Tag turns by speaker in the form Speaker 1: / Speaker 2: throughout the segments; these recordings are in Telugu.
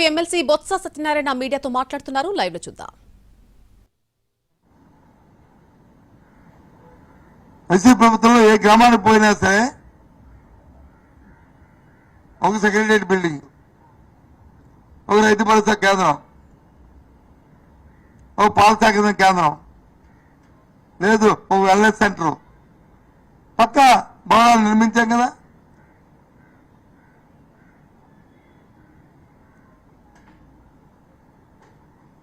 Speaker 1: ఎమ్మెల్సీ బొత్స సత్యనారాయణ మీడియాతో మాట్లాడుతున్నారు. లైవ్ లో చూద్దాం.
Speaker 2: వైసీపీ ప్రభుత్వంలో ఏ గ్రామానికి పోయినా సరే ఒక సెక్రటరియట్ బిల్డింగ్, ఒక రైతు భరోసా కేంద్రం, ఒక పాల సేకరణ కేంద్రం, లేదు ఒక వెల్నెస్ సెంటర్, పక్క భవనాలు నిర్మించాం కదా.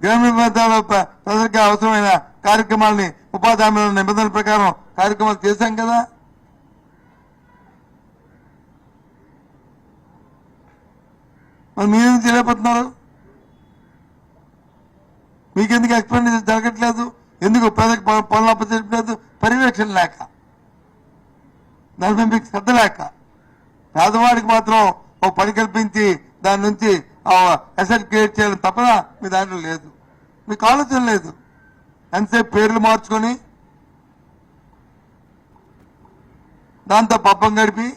Speaker 2: గ్రామీణ ప్రాంతాల్లో ప్రజలకు అవసరమైన కార్యక్రమాలని ఉపాధి హామీల నిబంధనల ప్రకారం కార్యక్రమాలు చేశాం కదా. మరి మీరేం చేయలేకపోతున్నారు? మీకెందుకు ఎక్స్పెండిచర్ జరగట్లేదు? ఎందుకు ప్రజలకు పనులు అప్పచెప్పలేదు? పర్యవేక్షణ లేక, దానిపై మీకు శ్రద్ధ లేక. పేదవాడికి మాత్రం ఒక పని కల్పించి దాని నుంచి అసెట్ క్రియేట్ చేయాలని తప్పన మీ దాంట్లో లేదు, మీకు ఆలోచన లేదు. ఎంతసేపు పేర్లు మార్చుకొని దాంతో పబ్బం గడిపి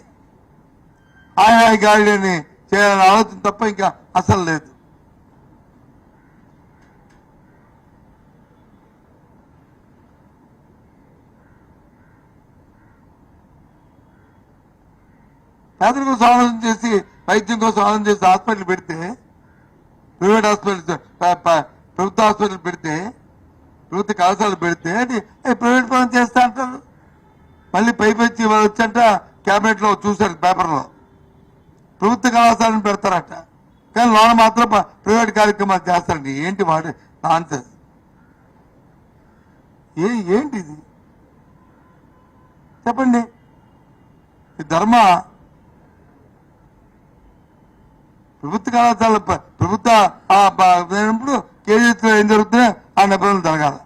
Speaker 2: హాయ్ గాడిని చేయాలని ఆలోచన తప్ప ఇంకా అసలు లేదు. పేదల కోసం ఆలోచన చేసి, వైద్యం కోసం ఆలోచన చేసి హాస్పిటల్ పెడితే, ప్రైవేట్ హాస్పిటల్, ప్రభుత్వ హాస్పిటల్ పెడితే, ప్రభుత్వ కళాశాలలు పెడితే ప్రైవేట్ పనులు చేస్తా అంటారు. మళ్ళీ పైపెచ్చి వాళ్ళు వచ్చంట క్యాబినెట్ లో చూశారు పేపర్లో, ప్రభుత్వ కళాశాలను పెడతారట, కానీ లోన మాత్రం ప్రైవేట్ కార్యక్రమాలు చేస్తారండి. ఏంటి వాడు నాన్సెన్స్? ఏంటిది చెప్పండి? ఈ ధర్మ ప్రభుత్వ కళాశాల ప్రభుత్వ ఇప్పుడు కేజీలో ఏం జరుగుతున్నాయో ఆ నిబంధనలు జరగాలి.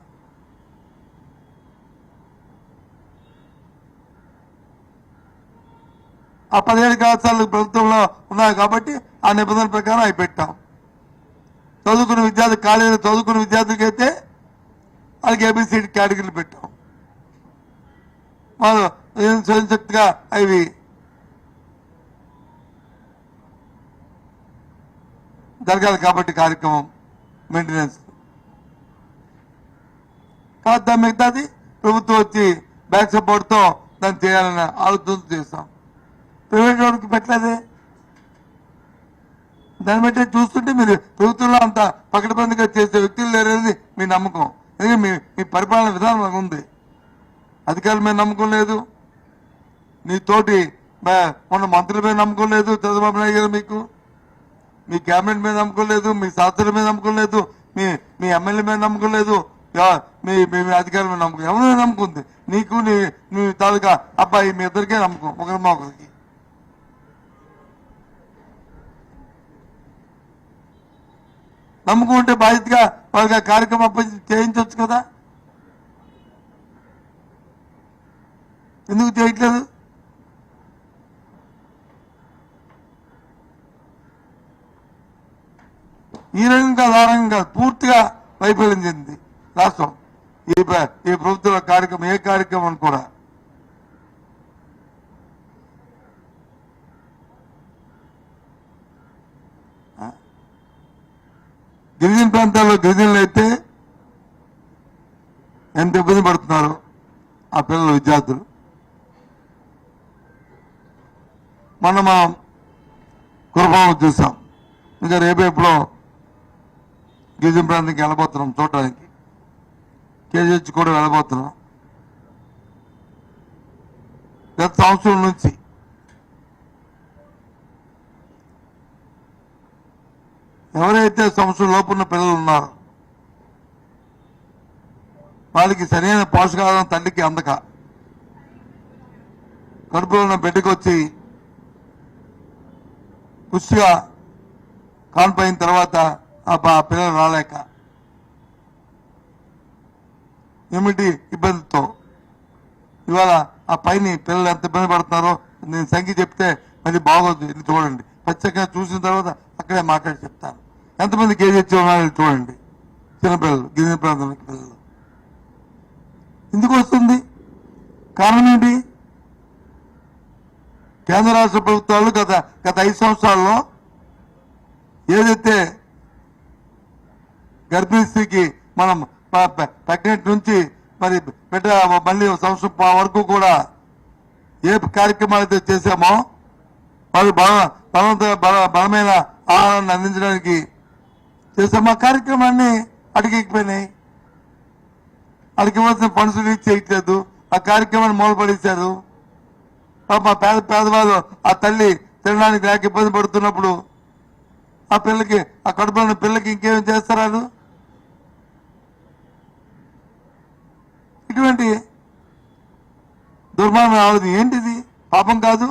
Speaker 2: ఆ 17 కళాశాలలు ప్రభుత్వంలో ఉన్నాయి కాబట్టి ఆ నిబంధనల ప్రకారం అవి పెట్టాం. చదువుకున్న విద్యార్థి కాలేజీలో చదువుకున్న విద్యార్థులకి అయితే వాళ్ళకి ఏబిసిడి కేటగిరీలు పెట్టాం. వాళ్ళు స్వయంశక్తిగా అవి జరగాలి కాబట్టి కార్యక్రమం మెయింటెనెన్స్ కాదు. మిగతాది ప్రభుత్వం వచ్చి బ్యాక్ సపోర్ట్తో దాన్ని చేయాలని ఆలోచన చేస్తాం. ప్రైవేట్ వాడికి పెట్టలేదే. దాన్ని బట్టి చూస్తుంటే మీరు ప్రభుత్వంలో అంత పకడ్బందీగా చేసే వ్యక్తులు లేరనేది మీ నమ్మకం. ఎందుకంటే మీ పరిపాలన విధానం ఉంది. అధికారుల మీద నమ్మకం లేదు, నీ తోటి మొన్న మంత్రుల మీద నమ్మకం లేదు, చంద్రబాబు నాయుడు గారు మీకు, మీ క్యాబినెట్ మీద నమ్మకం లేదు, మీ శాస్త్రుల మీద నమ్మకం లేదు, మీ ఎమ్మెల్యే మీద నమ్మకం లేదు, మీ అధికారుల మీద నమ్మకం. ఎవరి మీద నమ్మకం ఉంది? నీకు నీ తాలూకా అబ్బాయి మీ ఇద్దరికే నమ్మకం, ఒకరిమా ఒకరికి. నమ్మకం ఉంటే బాధ్యతగా వాళ్ళకి ఆ కార్యక్రమం చేయించవచ్చు కదా. ఎందుకు చేయట్లేదు? ఈ రంగం కాదు, ఆ రంగం కాదు, పూర్తిగా వైఫల్యం చెందింది రాష్ట్రం. ఈ ప్రభుత్వ కార్యక్రమం ఏ కార్యక్రమం కూడా. గిరిజన ప్రాంతాల్లో గిరిజనులు అయితే ఎంత ఇబ్బంది పడుతున్నారు ఆ పిల్లలు, విద్యార్థులు. మనం కురపాము చూసాం. ఇంకా రేపేపులో గిరిజన ప్రాంతానికి వెళ్ళబోతున్నాం చూడటానికి. కేజీహెచ్ కూడా వెళ్ళబోతున్నాం. గత సంవత్సరం నుంచి ఎవరైతే సంవత్సరం లోపు ఉన్న పిల్లలు ఉన్నారో వాళ్ళకి సరైన పోషకాహారం తల్లికి అందక కడుపులో ఉన్న బిడ్డకు వచ్చి పుష్టిగా కాన్పైన తర్వాత ఆ పిల్లలు రాలేక ఏమిటి ఇబ్బందితో ఇవాళ ఆ పైన పిల్లలు ఎంత ఇబ్బంది పడుతున్నారో నేను సంఖ్య చెప్తే మళ్ళీ బాగోదు. ఇది చూడండి, ప్రత్యేకంగా చూసిన తర్వాత అక్కడే మాట్లాడి చెప్తాను. ఎంతమంది కేజీహెచ్ ఉన్నారో చూడండి. చిన్నపిల్లలు, గిరిజన ప్రాంతానికి పిల్లలు. ఎందుకు వస్తుంది? కారణం ఏంటి? కేంద్ర రాష్ట్ర ప్రభుత్వాలు గత 5 సంవత్సరాల్లో ఏదైతే గర్భిణీ స్త్రీకి మనం ప్రెగ్నెంట్ నుంచి మరి బిడ్డ మళ్ళీ సంవత్సరం వరకు కూడా ఏ కార్యక్రమాలు అయితే చేశామో వాళ్ళు బలమైన ఆహారాన్ని అందించడానికి చేసాము. ఆ కార్యక్రమాన్ని అడిగిపోయినాయి. అడిగి ఇవ్వాల్సిన ఫండ్స్ రీచ్ చేయట్లేదు. ఆ కార్యక్రమాన్ని మూలపడేశారు. మా పేదవాళ్ళు ఆ తల్లి తినడానికి లేక ఇబ్బంది పడుతున్నప్పుడు ఆ పిల్లకి ఆ కడుపులో ఉన్న పిల్లకి ఇంకేం చేస్తారు? ఇటువంటి దుర్మార్గం ఆలోచన ఏంటిది? పాపం కాదు.